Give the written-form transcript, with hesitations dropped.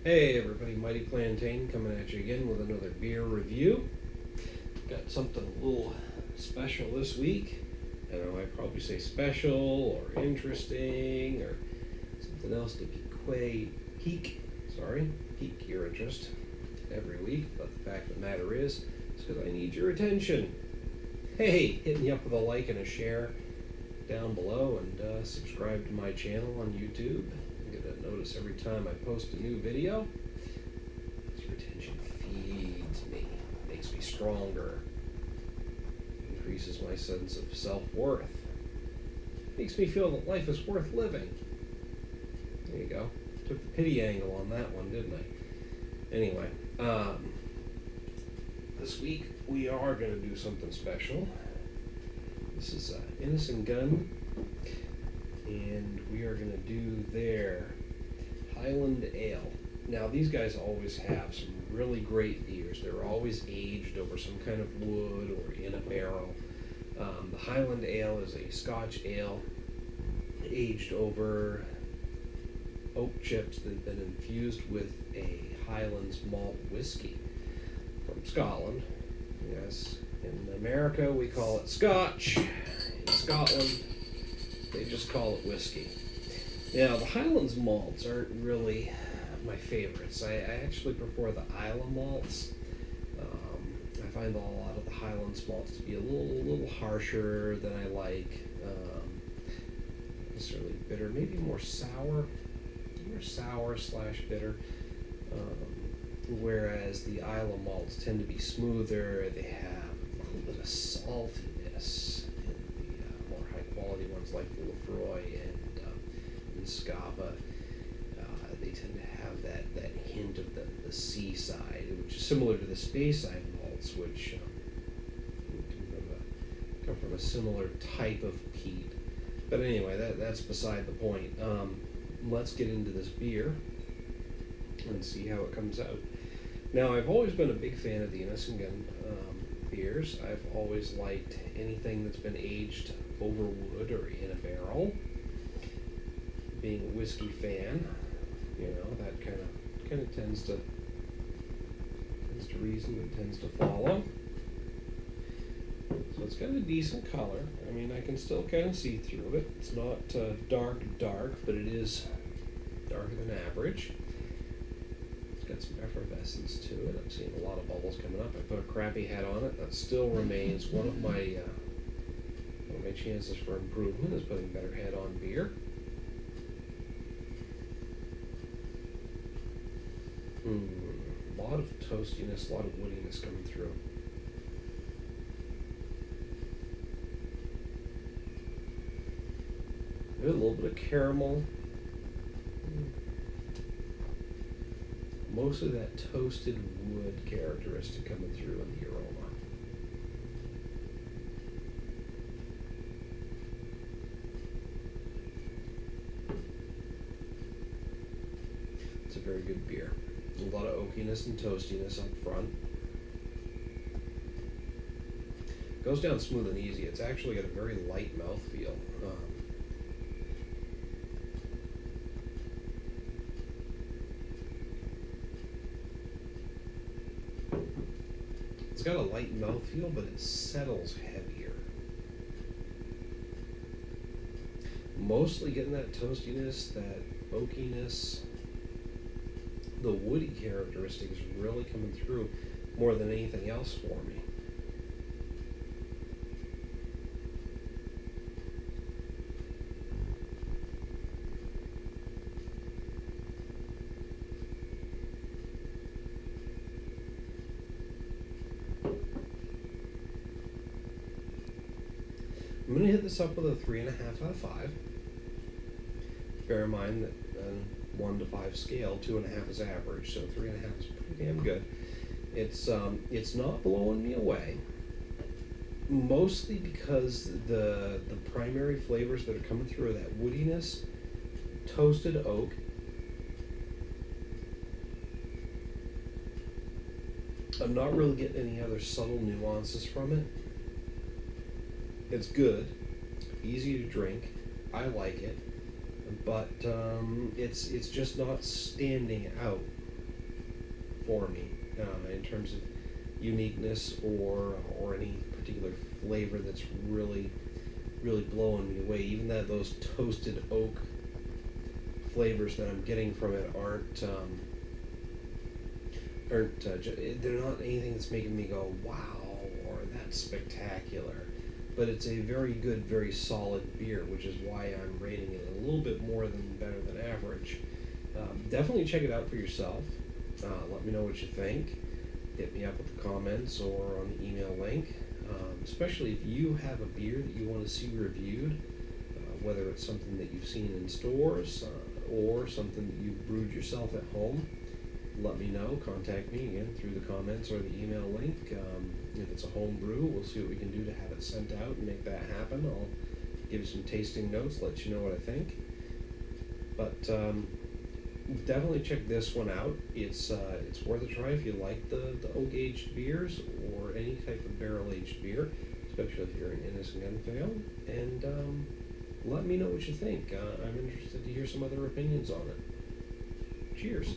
Hey everybody, Mighty Plantain coming at you again with another beer review. Got something a little special this week. I know I probably say special or interesting or something else to pique your interest every week, but the fact of the matter is, it's because I need your attention. Hey, hit me up with a like and a share down below, and subscribe to my channel on YouTube. Get a notice every time I post a new video. This retention feeds me, makes me stronger, increases my sense of self-worth, makes me feel that life is worth living. There you go. Took the pity angle on that one, didn't I? Anyway, this week we are going to do something special. This is Innis Gunn, and we are going to do their Highland Ale. Now, these guys always have some really great beers. They're always aged over some kind of wood or in a barrel. The Highland Ale is a Scotch ale aged over oak chips that have been infused with a Highlands malt whiskey from Scotland. Yes, in America we call it Scotch. In Scotland, they just call it whiskey. Now, the Highlands malts aren't really my favorites. I actually prefer the Islay malts. I find a lot of the Highlands malts to be a little harsher than I like. Necessarily bitter, maybe more sour slash bitter. Whereas the Islay malts tend to be smoother. They have a little bit of saltiness in the more high quality ones like the Lefroy and Scava. They tend to have that hint of the seaside, which is similar to the Speyside malts, which come from a similar type of peat. But anyway, that's beside the point. Let's get into this beer and see how it comes out. Now, I've always been a big fan of the Innis Gunn beers. I've always liked anything that's been aged over wood or in a barrel. Being a whiskey fan, that kind of tends to reason and tends to follow. So it's got a decent color. I mean, I can still kind of see through it. It's not dark, but it is darker than average. Got some effervescence to it. I'm seeing a lot of bubbles coming up. I put a crappy head on it. That still remains one of my chances for improvement is putting better head on beer. A lot of toastiness, a lot of woodiness coming through. A little bit of caramel. Most of that toasted wood characteristic coming through in the aroma. It's a very good beer. A lot of oakiness and toastiness up front. Goes down smooth and easy. It's actually got a very light mouthfeel. It's got a light mouthfeel, but it settles heavier. Mostly getting that toastiness, that oakiness. The woody characteristic is really coming through more than anything else for me. I'm going to hit this up with a 3.5 out of 5. Bear in mind that 1 to 5 scale, 2.5 is average, so 3.5 is pretty damn good. It's not blowing me away, mostly because the primary flavors that are coming through are that woodiness, toasted oak. I'm not really getting any other subtle nuances from it. It's good, easy to drink. I like it, but it's just not standing out for me in terms of uniqueness or any particular flavor that's really blowing me away. Even those toasted oak flavors that I'm getting from it they're not anything that's making me go wow or that's spectacular. But it's a very good, very solid beer, which is why I'm rating it a little bit more than better than average. Definitely check it out for yourself. Let me know what you think. Hit me up with the comments or on the email link. Especially if you have a beer that you want to see reviewed, whether it's something that you've seen in stores or something that you've brewed yourself at home. Let me know. Contact me again through the comments or the email link. If it's a home brew, we'll see what we can do to have it sent out and make that happen. I'll give you some tasting notes, let you know what I think. But definitely check this one out. It's worth a try if you like the oak aged beers or any type of barrel aged beer, especially if you're an Innis Gunn fan. And let me know what you think. I'm interested to hear some other opinions on it. Cheers.